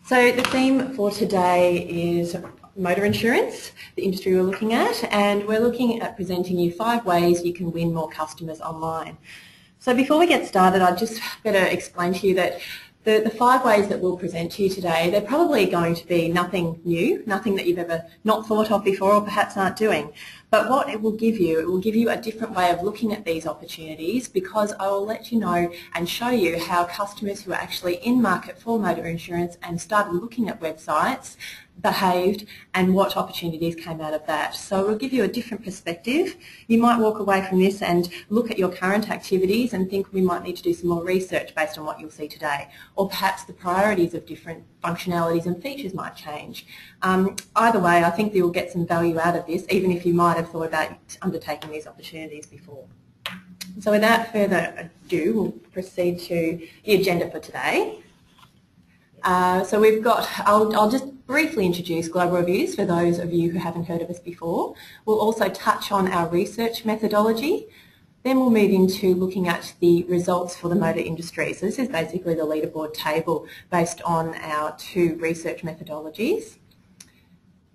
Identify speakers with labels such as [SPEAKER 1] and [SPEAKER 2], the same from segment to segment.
[SPEAKER 1] So the theme for today is motor insurance, the industry we're looking at, and we're looking at presenting you 5 ways you can win more customers online. So before we get started, I'd just better explain to you that the 5 ways that we'll present to you today, they're probably going to be nothing new, nothing that you've ever not thought of before or perhaps aren't doing. But what it will give you a different way of looking at these opportunities, because I will let you know and show you how customers who are actually in market for motor insurance and started looking at websites behaved and what opportunities came out of that. So we'll give you a different perspective. You might walk away from this and look at your current activities and think we might need to do some more research based on what you'll see today, or perhaps the priorities of different functionalities and features might change. Either way, I think you'll get some value out of this, even if you might have thought about undertaking these opportunities before. So without further ado, we'll proceed to the agenda for today. So we've got, I'll just briefly introduce Global Reviews for those of you who haven't heard of us before. We'll also touch on our research methodology. Then we'll move into looking at the results for the motor industry. So this is basically the leaderboard table based on our 2 research methodologies.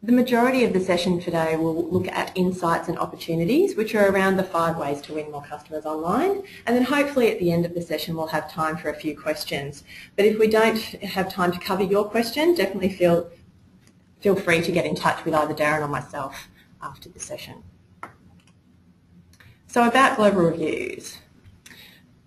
[SPEAKER 1] The majority of the session today will look at insights and opportunities, which are around the 5 ways to win more customers online. And then hopefully at the end of the session we'll have time for a few questions. But if we don't have time to cover your question, definitely feel free to get in touch with either Darren or myself after the session. So about Global Reviews.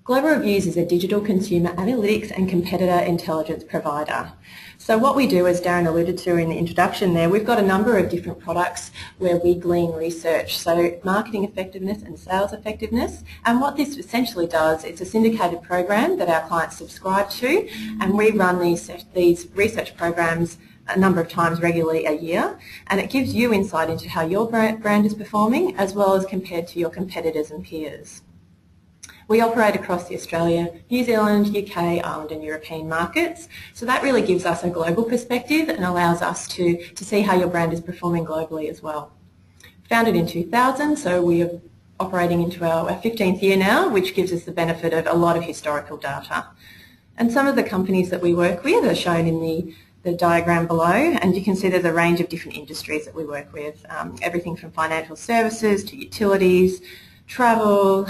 [SPEAKER 1] Global Reviews is a digital consumer analytics and competitor intelligence provider. So what we do, as Darren alluded to in the introduction there, we've got a number of different products where we glean research, so marketing effectiveness and sales effectiveness. And what this essentially does, it's a syndicated program that our clients subscribe to, and we run these research programs a number of times regularly a year, and it gives you insight into how your brand is performing as well as compared to your competitors and peers. We operate across the Australia, New Zealand, UK, Ireland and European markets, so that really gives us a global perspective and allows us to see how your brand is performing globally as well. Founded in 2000, so we are operating into our 15th year now, which gives us the benefit of a lot of historical data. And some of the companies that we work with are shown in the diagram below, and you can see there's a range of different industries that we work with, everything from financial services to utilities, travel,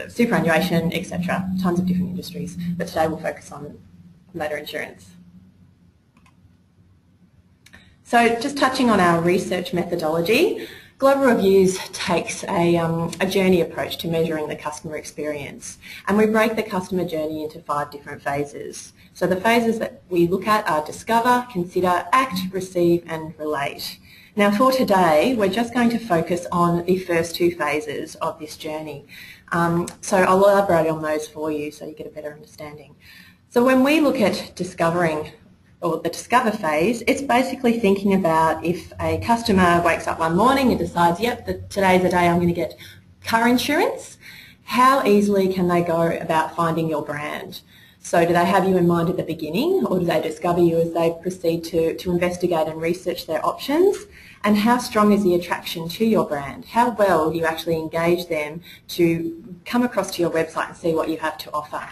[SPEAKER 1] superannuation, etc. Tons of different industries, but today we'll focus on motor insurance. So just touching on our research methodology, Global Reviews takes a journey approach to measuring the customer experience, and we break the customer journey into 5 different phases. So the phases that we look at are discover, consider, act, receive and relate. Now for today we're just going to focus on the first 2 phases of this journey. So I'll elaborate on those for you so you get a better understanding. So when we look at discovering, or the discover phase, it's basically thinking about if a customer wakes up one morning and decides, yep, today's the day I'm going to get car insurance, how easily can they go about finding your brand? So do they have you in mind at the beginning, or do they discover you as they proceed to investigate and research their options? And how strong is the attraction to your brand? How well do you actually engage them to come across to your website and see what you have to offer?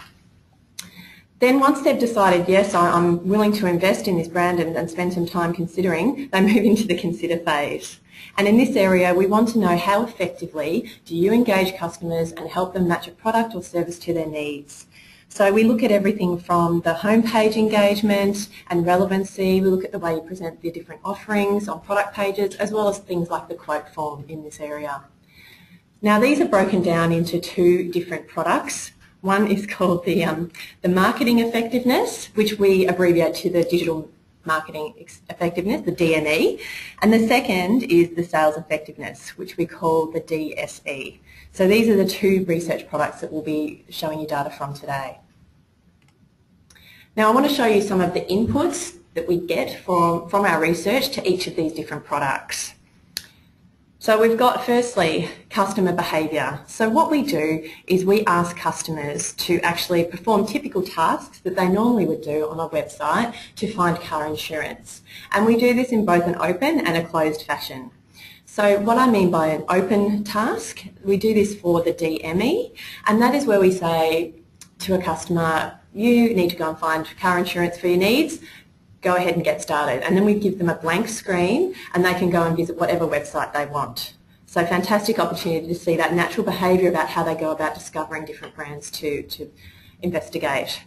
[SPEAKER 1] Then once they've decided, yes, I'm willing to invest in this brand and spend some time considering, they move into the consider phase. And in this area, we want to know how effectively do you engage customers and help them match a product or service to their needs. So we look at everything from the homepage engagement and relevancy. We look at the way you present the different offerings on product pages, as well as things like the quote form in this area. Now these are broken down into 2 different products. One is called the marketing effectiveness, which we abbreviate to the digital marketing effectiveness, the DME, and the second is the sales effectiveness, which we call the DSE. So these are the 2 research products that we'll be showing you data from today. Now I want to show you some of the inputs that we get from our research to each of these different products. So we've got firstly customer behaviour. So what we do is we ask customers to actually perform typical tasks that they normally would do on a website to find car insurance. And we do this in both an open and a closed fashion. So what I mean by an open task, we do this for the DME, and that is where we say to a customer, you need to go and find car insurance for your needs, go ahead and get started. And then we give them a blank screen and they can go and visit whatever website they want. So fantastic opportunity to see that natural behaviour about how they go about discovering different brands to investigate.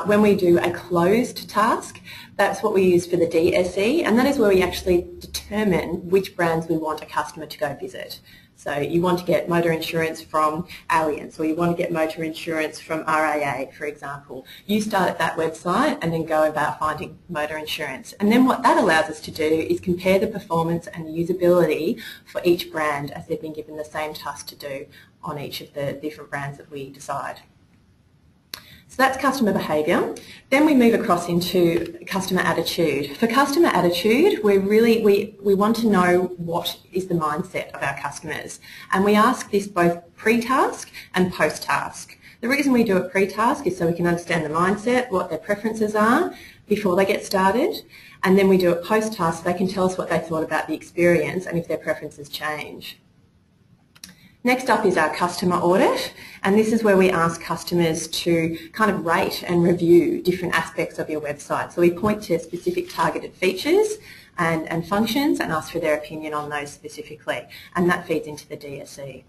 [SPEAKER 1] When we do a closed task, that's what we use for the DSE, and that is where we actually determine which brands we want a customer to go visit. So you want to get motor insurance from Allianz, or you want to get motor insurance from RAA, for example. You start at that website and then go about finding motor insurance. And then what that allows us to do is compare the performance and the usability for each brand as they've been given the same task to do on each of the different brands that we decide. So that's customer behaviour. Then we move across into customer attitude. For customer attitude, we want to know what is the mindset of our customers. And we ask this both pre-task and post-task. The reason we do it pre-task is so we can understand the mindset, what their preferences are before they get started. And then we do it post-task so they can tell us what they thought about the experience and if their preferences change. Next up is our customer audit, and this is where we ask customers to kind of rate and review different aspects of your website. So we point to specific targeted features and functions and ask for their opinion on those specifically, and that feeds into the DSE.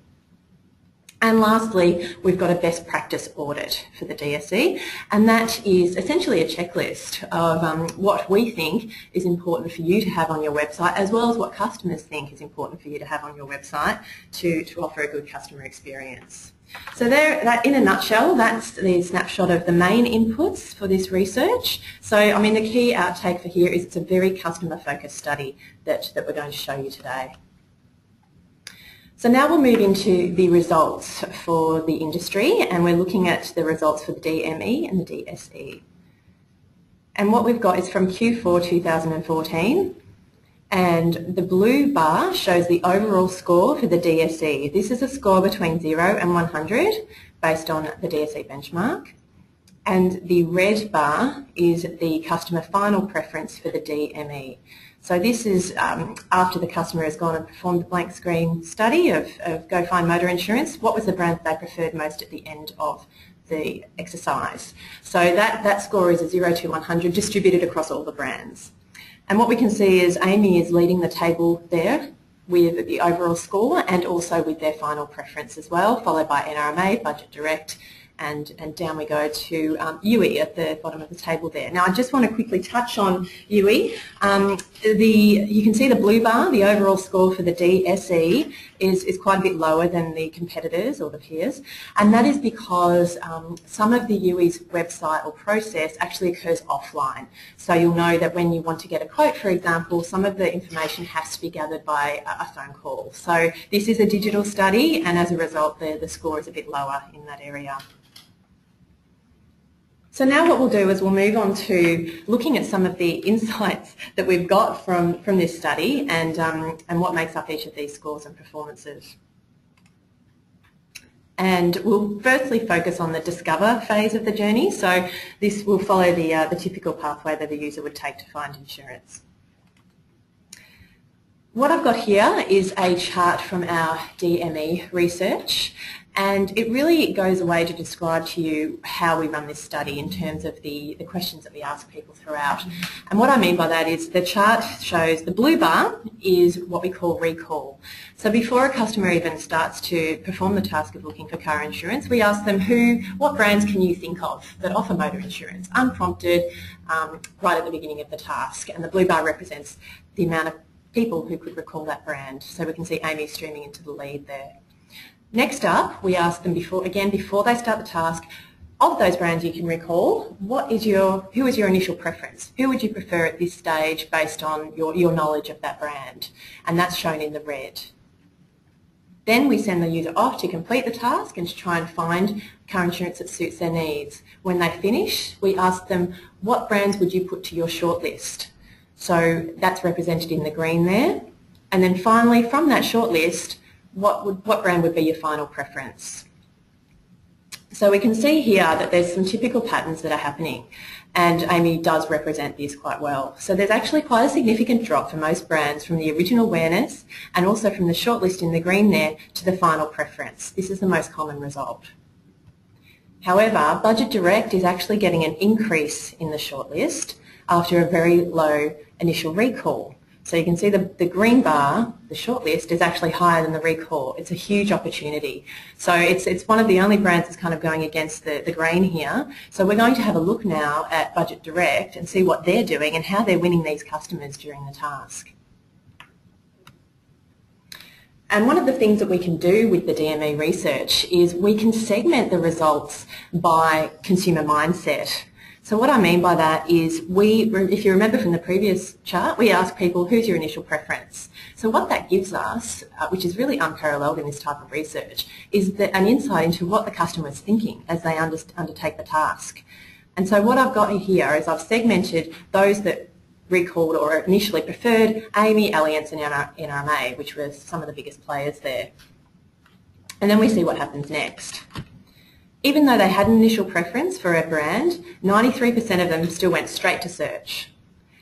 [SPEAKER 1] And lastly, we've got a best practice audit for the DSE, and that is essentially a checklist of what we think is important for you to have on your website, as well as what customers think is important for you to have on your website to offer a good customer experience. So that, in a nutshell, that's the snapshot of the main inputs for this research. So, I mean, the key outtake for here is it's a very customer-focused study that we're going to show you today. So now we'll move into the results for the industry, and we're looking at the results for the DME and the DSE. And what we've got is from Q4 2014, and the blue bar shows the overall score for the DSE. This is a score between 0 and 100 based on the DSE benchmark. And the red bar is the customer final preference for the DME. So this is after the customer has gone and performed the blank screen study of Go Find Motor Insurance, what was the brand that they preferred most at the end of the exercise. So that score is a 0 to 100 distributed across all the brands. And what we can see is Amy is leading the table there with the overall score and also with their final preference as well, followed by NRMA, Budget Direct, and down we go to UE at the bottom of the table there. Now I just want to quickly touch on UE. You can see the blue bar, the overall score for the DSE is quite a bit lower than the competitors or the peers, and that is because some of the UE's website or process actually occurs offline. So you'll know that when you want to get a quote, for example, some of the information has to be gathered by a phone call. So this is a digital study, and as a result the score is a bit lower in that area. So now what we'll do is we'll move on to looking at some of the insights that we've got from this study and what makes up each of these scores and performances. And we'll firstly focus on the discover phase of the journey. So this will follow the typical pathway that a user would take to find insurance. What I've got here is a chart from our DME research, and it really goes away to describe to you how we run this study in terms of the questions that we ask people throughout. And what I mean by that is the chart shows the blue bar is what we call recall. So before a customer even starts to perform the task of looking for car insurance, we ask them what brands can you think of that offer motor insurance, unprompted, right at the beginning of the task. And the blue bar represents the amount of people who could recall that brand. So we can see Amy streaming into the lead there. Next up, we ask them before they start the task, of those brands you can recall, who is your initial preference? Who would you prefer at this stage based on your knowledge of that brand? And that's shown in the red. Then we send the user off to complete the task and to try and find car insurance that suits their needs. When they finish, we ask them, what brands would you put to your shortlist? So that's represented in the green there. And then finally, from that shortlist, what brand would be your final preference? So we can see here that there's some typical patterns that are happening, and Amy does represent this quite well. So there's actually quite a significant drop for most brands from the original awareness and also from the shortlist in the green there to the final preference. This is the most common result. However, Budget Direct is actually getting an increase in the shortlist after a very low initial recall. So you can see the green bar, the shortlist, is actually higher than the recall. It's a huge opportunity. So it's one of the only brands that's kind of going against the grain here. So we're going to have a look now at Budget Direct and see what they're doing and how they're winning these customers during the task. And one of the things that we can do with the DME research is we can segment the results by consumer mindset. So what I mean by that is if you remember from the previous chart, we asked people, who's your initial preference? So what that gives us, which is really unparalleled in this type of research, is an insight into what the customer is thinking as they undertake the task. And so what I've got here is I've segmented those that recalled or initially preferred AAMI, Allianz and NRMA, which were some of the biggest players there. And then we see what happens next. Even though they had an initial preference for a brand, 93% of them still went straight to search.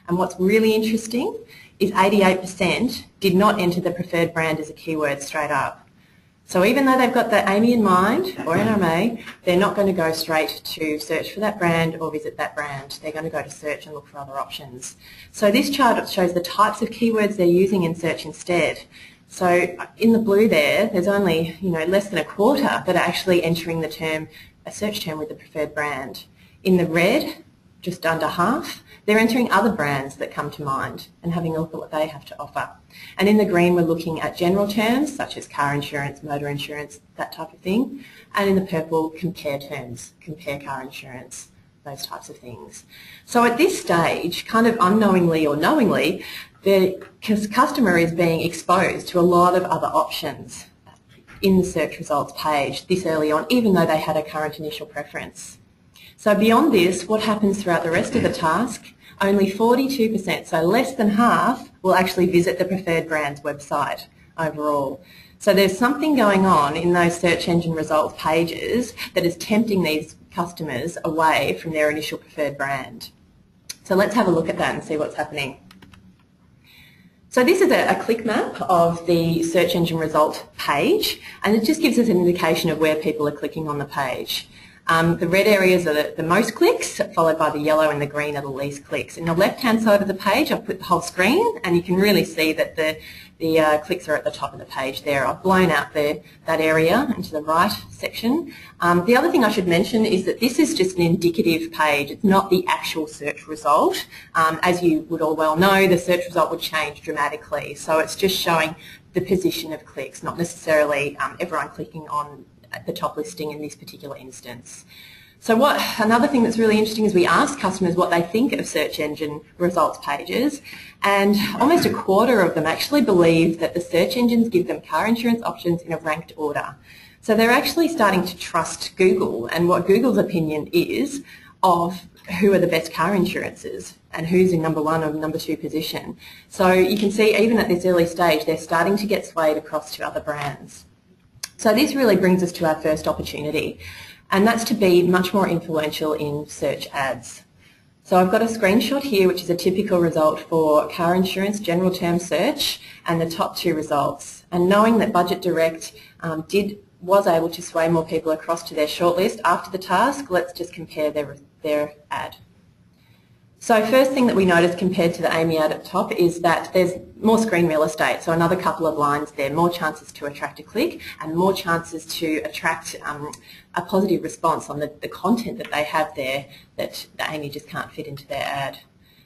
[SPEAKER 1] And what's really interesting is 88% did not enter the preferred brand as a keyword straight up. So even though they've got the AAMI in mind, or NRMA, they're not going to go straight to search for that brand or visit that brand. They're going to go to search and look for other options. So this chart shows the types of keywords they're using in search instead. So in the blue there's only less than a quarter that are actually entering a search term with the preferred brand. In the red, just under half, they're entering other brands that come to mind and having a look at what they have to offer. And in the green, we're looking at general terms such as car insurance, motor insurance, that type of thing. And in the purple, compare terms, compare car insurance, those types of things. So at this stage, kind of unknowingly or knowingly, the customer is being exposed to a lot of other options in the search results page this early on, even though they had a current initial preference. So beyond this, what happens throughout the rest of the task? Only 42%, so less than half, will actually visit the preferred brand's website overall. So there's something going on in those search engine results pages that is tempting these customers away from their initial preferred brand. So let's have a look at that and see what's happening. So this is a click map of the search engine result page, and it just gives us an indication of where people are clicking on the page. The red areas are the most clicks, followed by the yellow and the green are the least clicks. In the left-hand side of the page, I've put the whole screen, and you can really see that the clicks are at the top of the page there. I've blown out that area into the right section. The other thing I should mention is that this is just an indicative page. It's not the actual search result. As you would all well know, the search result would change dramatically. So it's just showing the position of clicks, not necessarily everyone clicking on the top listing in this particular instance. So another thing that's really interesting is we asked customers what they think of search engine results pages, and almost a quarter of them actually believe that the search engines give them car insurance options in a ranked order. So they're actually starting to trust Google and what Google's opinion is of who are the best car insurances and who's in number one or number two position. So you can see even at this early stage they're starting to get swayed across to other brands. So this really brings us to our first opportunity, and that's to be much more influential in search ads. So I've got a screenshot here which is a typical result for car insurance general term search and the top two results. And knowing that Budget Direct was able to sway more people across to their shortlist after the task, let's just compare their ad. So first thing that we noticed compared to the AAMI ad at the top is that there's more screen real estate, so another couple of lines there, more chances to attract a click and more chances to attract a positive response on the content that they have there that the AAMI just can't fit into their ad.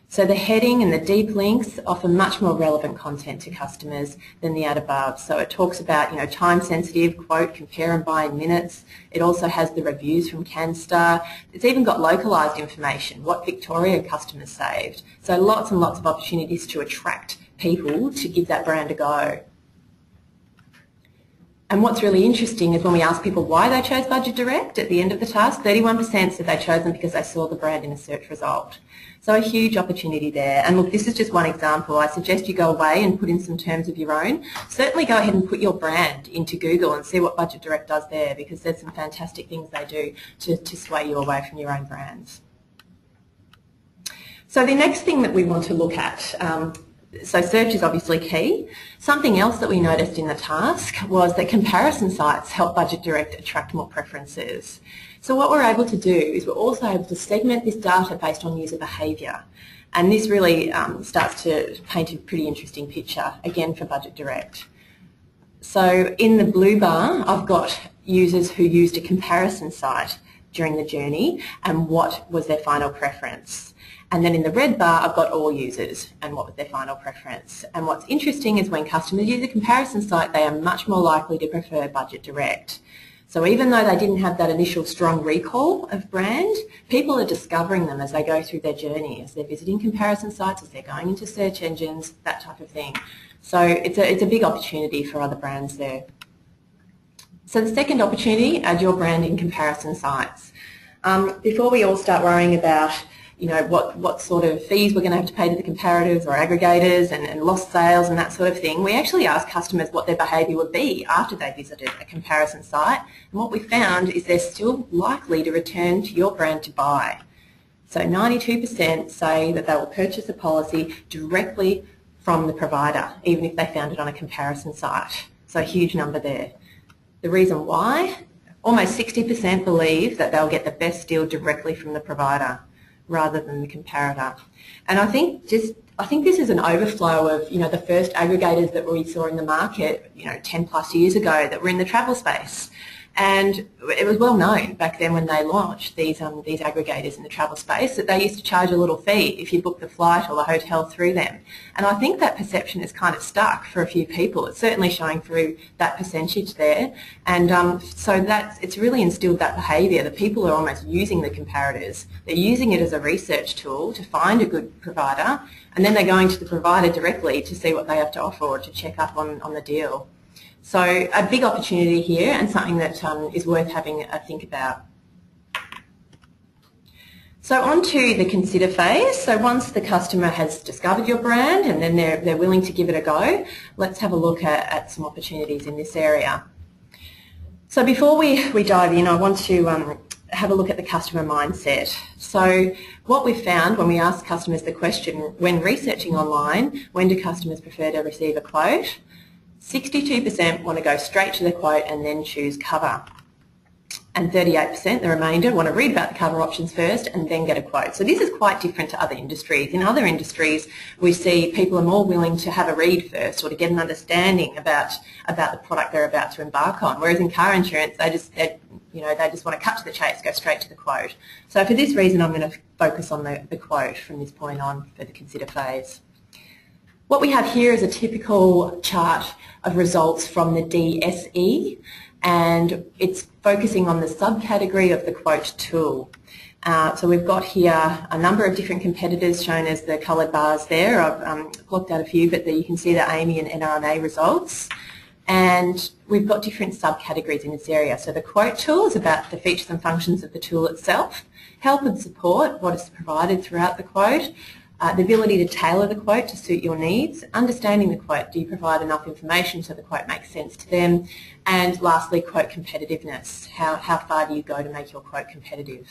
[SPEAKER 1] So the heading and the deep links offer much more relevant content to customers than the ad above. So it talks about, time sensitive, quote, compare and buy in minutes. It also has the reviews from CanStar. It's even got localised information, what Victoria customers saved. So lots and lots of opportunities to attract people to give that brand a go. And what's really interesting is when we ask people why they chose Budget Direct at the end of the task, 31% said they chose them because they saw the brand in a search result. So a huge opportunity there. And look, this is just one example. I suggest you go away and put in some terms of your own. Certainly go ahead and put your brand into Google and see what Budget Direct does there, because there's some fantastic things they do to sway you away from your own brands. So the next thing that we want to look at, so search is obviously key. Something else that we noticed in the task was that comparison sites help Budget Direct attract more preferences. So what we're able to do is we're also able to segment this data based on user behaviour. And this really starts to paint a pretty interesting picture, again for Budget Direct. So in the blue bar, I've got users who used a comparison site during the journey and what was their final preference. And then in the red bar, I've got all users and what was their final preference. And what's interesting is when customers use a comparison site, they are much more likely to prefer Budget Direct. So even though they didn't have that initial strong recall of brand, people are discovering them as they go through their journey, as they're visiting comparison sites, as they're going into search engines, that type of thing. So it's a big opportunity for other brands there. So the second opportunity, add your brand in comparison sites. Before we all start worrying about what sort of fees we're going to have to pay to the comparators or aggregators and lost sales and that sort of thing, we actually asked customers what their behaviour would be after they visited a comparison site, and what we found is they're still likely to return to your brand to buy. So 92% say that they will purchase a policy directly from the provider, even if they found it on a comparison site. So a huge number there. The reason why? Almost 60% believe that they'll get the best deal directly from the provider rather than the comparator. And I think this is an overflow of the first aggregators that we saw in the market 10 plus years ago that were in the travel space. And it was well known back then when they launched these aggregators in the travel space that they used to charge a little fee if you booked the flight or the hotel through them. And I think that perception is kind of stuck for a few people. It's certainly showing through that percentage there. And so it's really instilled that behaviour that people are almost using the comparators. They're using it as a research tool to find a good provider, and then they're going to the provider directly to see what they have to offer or to check up on the deal. So a big opportunity here, and something that is worth having a think about. So on to the consider phase. So once the customer has discovered your brand and then they're willing to give it a go, let's have a look at some opportunities in this area. So before we dive in, I want to have a look at the customer mindset. So what we found when we asked customers the question, when researching online, when do customers prefer to receive a quote? 62% want to go straight to the quote and then choose cover. And 38%, the remainder, want to read about the cover options first and then get a quote. So this is quite different to other industries. In other industries, we see people are more willing to have a read first or to get an understanding about the product they're about to embark on. Whereas in car insurance, they just want to cut to the chase, go straight to the quote. So for this reason, I'm going to focus on the quote from this point on for the consider phase. What we have here is a typical chart of results from the DSE, and it's focusing on the subcategory of the quote tool. So we've got here a number of different competitors shown as the coloured bars there. I've blocked out a few, but there you can see the AAMI and NRMA results. And we've got different subcategories in this area. So the quote tool is about the features and functions of the tool itself, help and support, what is provided throughout the quote, the ability to tailor the quote to suit your needs, understanding the quote, do you provide enough information so the quote makes sense to them, and lastly, quote competitiveness, how far do you go to make your quote competitive.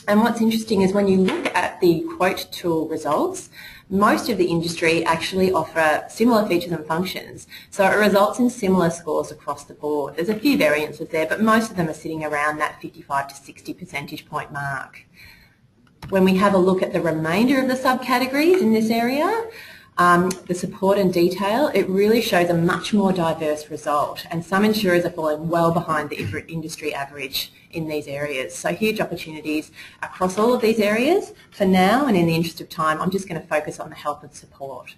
[SPEAKER 1] And what's interesting is when you look at the quote tool results, most of the industry actually offer similar features and functions, so it results in similar scores across the board. There's a few variances there, but most of them are sitting around that 55 to 60 percentage point mark. When we have a look at the remainder of the subcategories in this area, the support and detail, it really shows a much more diverse result, and some insurers are falling well behind the industry average in these areas. So huge opportunities across all of these areas. For now, and in the interest of time, I'm just going to focus on the help and support.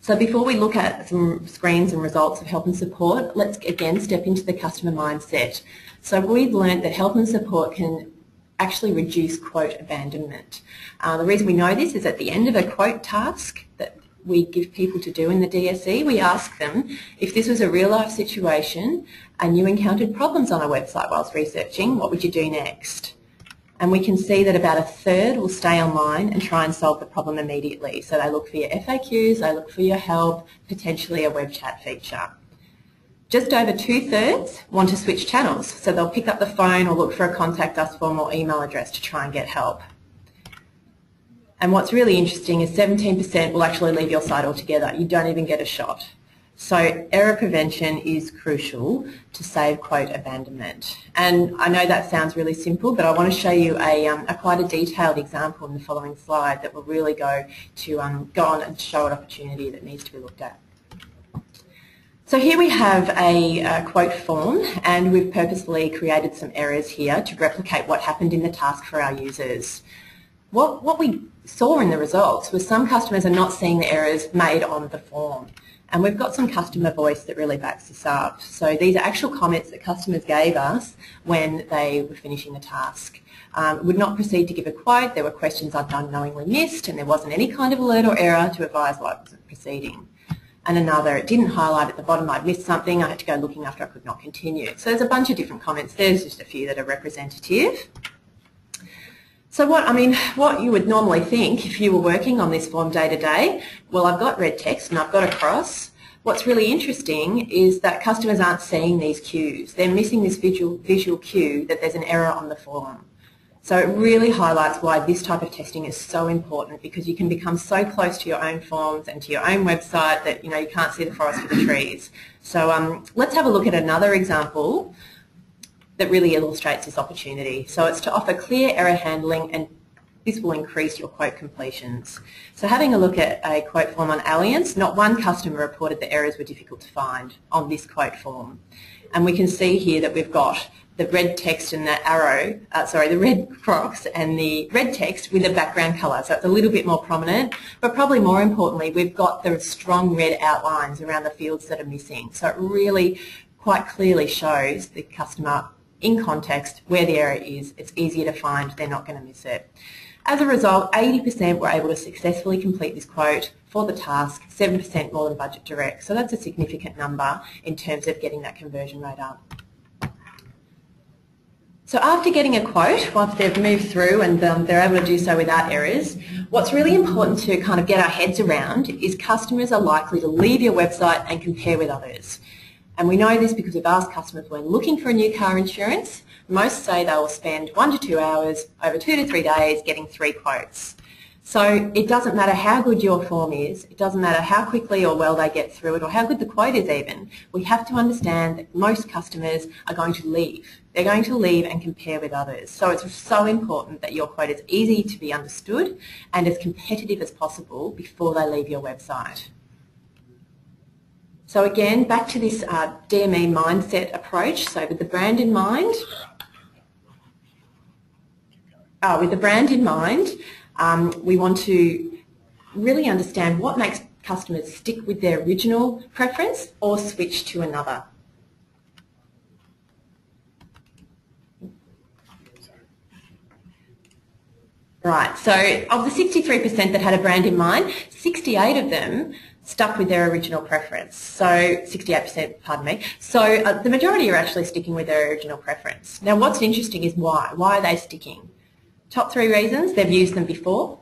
[SPEAKER 1] So before we look at some screens and results of help and support, let's again step into the customer mindset. So we've learned that help and support can actually reduce quote abandonment. The reason we know this is at the end of a quote task that we give people to do in the DSE, we ask them if this was a real life situation and you encountered problems on a website whilst researching, what would you do next? And we can see that about a third will stay online and try and solve the problem immediately. So they look for your FAQs, they look for your help, potentially a web chat feature. Just over 2/3 want to switch channels, so they'll pick up the phone or look for a contact us form or email address to try and get help. And what's really interesting is 17% will actually leave your site altogether. You don't even get a shot. So error prevention is crucial to save quote abandonment. And I know that sounds really simple, but I want to show you a quite a detailed example in the following slide that will really go on and show an opportunity that needs to be looked at. So here we have a quote form, and we've purposefully created some errors here to replicate what happened in the task for our users. What we saw in the results was some customers are not seeing the errors made on the form. And we've got some customer voice that really backs this up. So these are actual comments that customers gave us when they were finishing the task. Would not proceed to give a quote. There were questions I'd unknowingly missed, and there wasn't any kind of alert or error to advise why I wasn't proceeding. And another, it didn't highlight at the bottom I'd missed something, I had to go looking after I could not continue. So there's a bunch of different comments. There's just a few that are representative. So what you would normally think if you were working on this form day to day, well, I've got red text and I've got a cross. What's really interesting is that customers aren't seeing these cues. They're missing this visual cue that there's an error on the form. So it really highlights why this type of testing is so important, because you can become so close to your own forms and to your own website that you can't see the forest for the trees. So let's have a look at another example that really illustrates this opportunity. So it's to offer clear error handling, and this will increase your quote completions. So having a look at a quote form on Allianz, not one customer reported the errors were difficult to find on this quote form. And we can see here that we've got the red text and the arrow, the red cross and the red text with a background colour. So it's a little bit more prominent, but probably more importantly, we've got the strong red outlines around the fields that are missing. So it really quite clearly shows the customer in context where the error is. It's easier to find, they're not going to miss it. As a result, 80% were able to successfully complete this quote for the task, 7% more than budget direct. So that's a significant number in terms of getting that conversion rate up. So after getting a quote, once they've moved through and they're able to do so without errors, what's really important to kind of get our heads around is customers are likely to leave your website and compare with others. And we know this because we've asked customers when looking for a new car insurance, most say they will spend 1 to 2 hours over 2 to 3 days getting 3 quotes. So it doesn't matter how good your form is, it doesn't matter how quickly or well they get through it or how good the quote is even, we have to understand that most customers are going to leave. They're going to leave and compare with others. So it's so important that your quote is easy to be understood and as competitive as possible before they leave your website. So again, back to this DME mindset approach. So with the brand in mind, we want to really understand what makes customers stick with their original preference or switch to another. Right, so of the 63% that had a brand in mind, 68 of them stuck with their original preference. So 68%, pardon me. So the majority are actually sticking with their original preference. Now what's interesting is why. Why are they sticking? Top 3 reasons: they've used them before,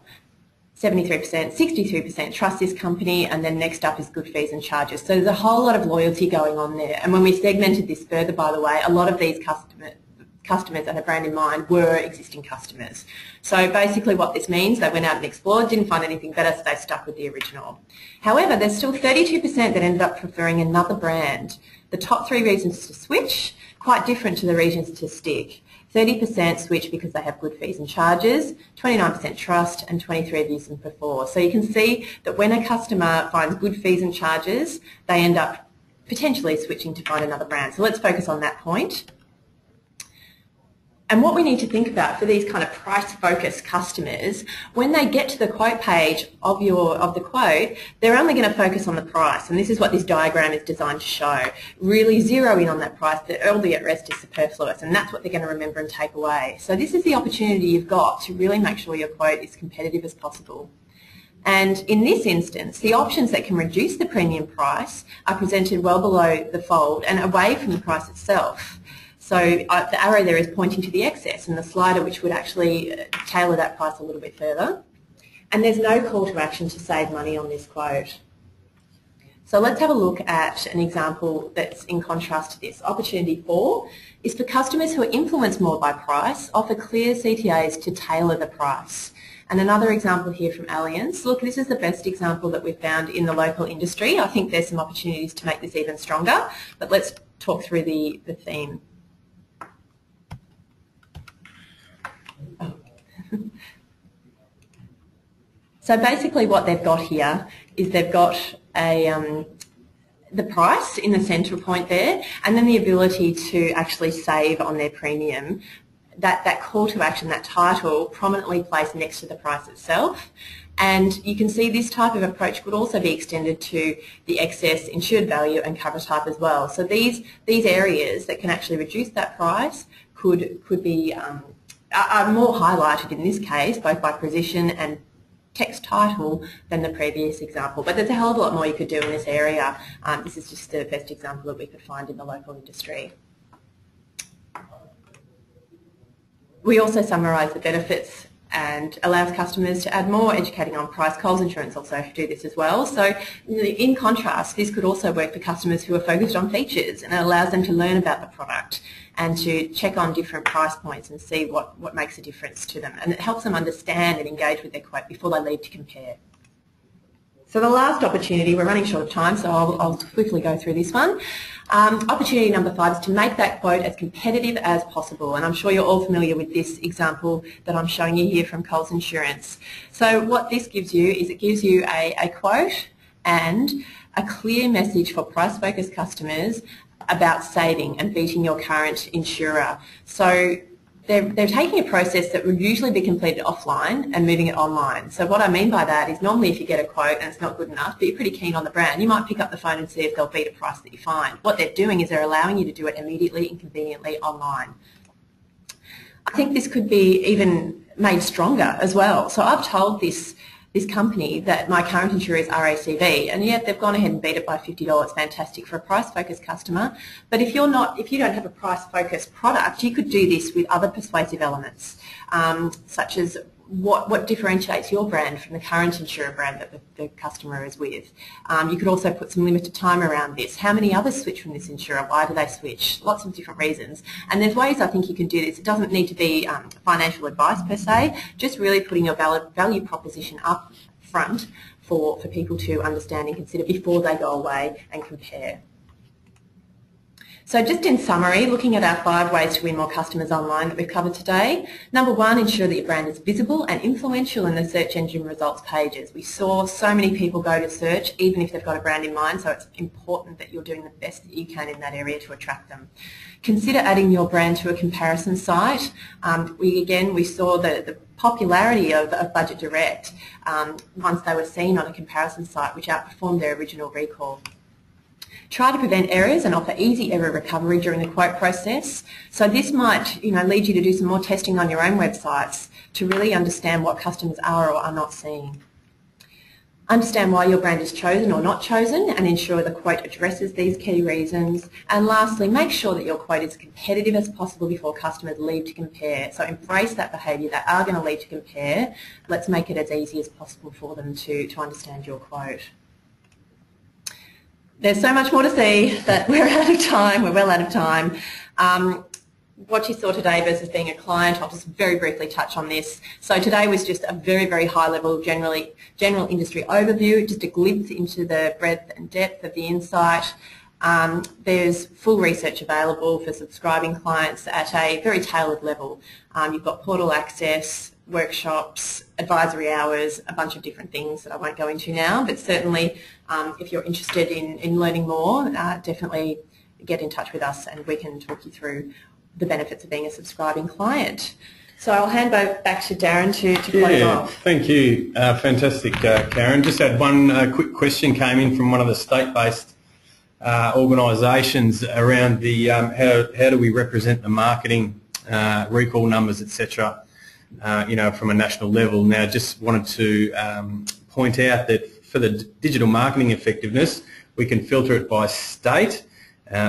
[SPEAKER 1] 73%, 62% trust this company, and then next up is good fees and charges. So there's a whole lot of loyalty going on there. And when we segmented this further, by the way, a lot of these customers that had a brand in mind were existing customers. So basically what this means, they went out and explored, didn't find anything better, so they stuck with the original. However, there's still 32% that ended up preferring another brand. The top 3 reasons to switch, quite different to the reasons to stick. 30% switch because they have good fees and charges, 29% trust, and 23% have used them before. So you can see that when a customer finds good fees and charges, they end up potentially switching to find another brand. So let's focus on that point. And what we need to think about for these kind of price-focused customers, when they get to the quote page of the quote, they're only going to focus on the price. And this is what this diagram is designed to show. Really zero in on that price. The all the at rest is superfluous, and that's what they're going to remember and take away. So this is the opportunity you've got to really make sure your quote is competitive as possible. And in this instance, the options that can reduce the premium price are presented well below the fold and away from the price itself. So the arrow there is pointing to the excess and the slider which would actually tailor that price a little bit further. And there's no call to action to save money on this quote. So let's have a look at an example that's in contrast to this. Opportunity 4 is for customers who are influenced more by price, offer clear CTAs to tailor the price. And another example here from Allianz. Look, this is the best example that we've found in the local industry. I think there's some opportunities to make this even stronger, but let's talk through the theme. Oh. So basically what they've got here is they've got the price in the centre point there, and then the ability to actually save on their premium. That call to action, that title, prominently placed next to the price itself. And you can see this type of approach could also be extended to the excess, insured value and cover type as well. So these areas that can actually reduce that price could be are more highlighted in this case, both by position and text title than the previous example. But there's a hell of a lot more you could do in this area. This is just the best example that we could find in the local industry. We also summarise the benefits and allows customers to add more, educating on price. Coles Insurance also do this as well. So in contrast, this could also work for customers who are focused on features, and it allows them to learn about the product and to check on different price points and see what makes a difference to them. And it helps them understand and engage with their quote before they leave to compare. So the last opportunity, we're running short of time, so I'll quickly go through this one. Opportunity number 5 is to make that quote as competitive as possible, and I'm sure you're all familiar with this example that I'm showing you here from Coles Insurance. So what this gives you is it gives you a quote and a clear message for price-focused customers about saving and beating your current insurer. So they're taking a process that would usually be completed offline and moving it online. So what I mean by that is normally if you get a quote and it's not good enough, but you're pretty keen on the brand, you might pick up the phone and see if they'll beat a price that you find. What they're doing is they're allowing you to do it immediately and conveniently online. I think this could be even made stronger as well. So I've told this company that my current insurer is RACV, and yet they've gone ahead and beat it by $50. Fantastic for a price-focused customer. But if you don't have a price-focused product, you could do this with other persuasive elements, such as what differentiates your brand from the current insurer brand that the customer is with. You could also put some limited time around this. How many others switch from this insurer? Why do they switch? Lots of different reasons. And there's ways I think you can do this. It doesn't need to be financial advice per se, just really putting your value proposition up front for people to understand and consider before they go away and compare. So just in summary, looking at our 5 ways to win more customers online that we've covered today. Number 1, ensure that your brand is visible and influential in the search engine results pages. We saw so many people go to search even if they've got a brand in mind, so it's important that you're doing the best that you can in that area to attract them. Consider adding your brand to a comparison site. We saw the popularity of Budget Direct once they were seen on a comparison site, which outperformed their original recall. Try to prevent errors and offer easy error recovery during the quote process. So this might lead you to do some more testing on your own websites to really understand what customers are or are not seeing. Understand why your brand is chosen or not chosen and ensure the quote addresses these key reasons. And lastly, make sure that your quote is competitive as possible before customers leave to compare. So embrace that behaviour. They are going to leave to compare. Let's make it as easy as possible for them to understand your quote. There's so much more to see, but we're out of time. We're well out of time. What you saw today versus being a client, I'll just very briefly touch on this. So today was just a very, very high level general industry overview, just a glimpse into the breadth and depth of the insight. There's full research available for subscribing clients at a very tailored level. You've got portal access, workshops, advisory hours, a bunch of different things that I won't go into now, but certainly if you're interested in learning more, definitely get in touch with us and we can talk you through the benefits of being a subscribing client. So I'll hand back to Darren to close off.
[SPEAKER 2] Thank you. Fantastic, Karen. Just had one quick question came in from one of the state-based organisations around the how do we represent the marketing recall numbers, etc. From a national level. Now, just wanted to point out that for the digital marketing effectiveness, we can filter it by state.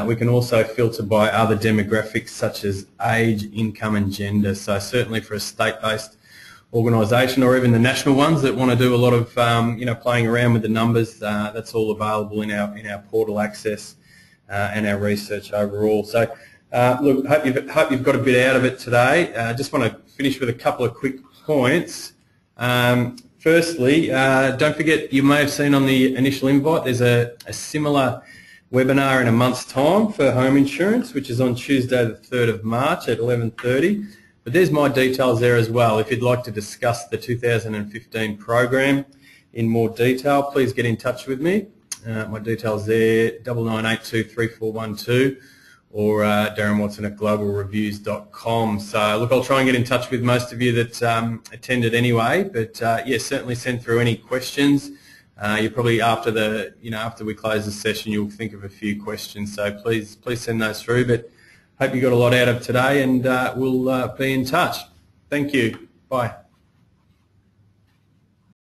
[SPEAKER 2] We can also filter by other demographics such as age, income and gender. So certainly for a state-based organisation or even the national ones that want to do a lot of playing around with the numbers, that's all available in our portal access and our research overall. So look, hope you've got a bit out of it today. Just want to finish with a couple of quick points. Firstly, don't forget, you may have seen on the initial invite, there's a similar webinar in a month's time for home insurance, which is on Tuesday the 3rd of March at 11:30. But there's my details there as well. If you'd like to discuss the 2015 program in more detail, please get in touch with me. My details there, 99823412 or Darren Watson at globalreviews.com. So look, I'll try and get in touch with most of you that attended anyway. But yeah, certainly send through any questions. You probably after we close the session, you'll think of a few questions. So please send those through. But hope you got a lot out of today, and we'll be in touch. Thank you. Bye.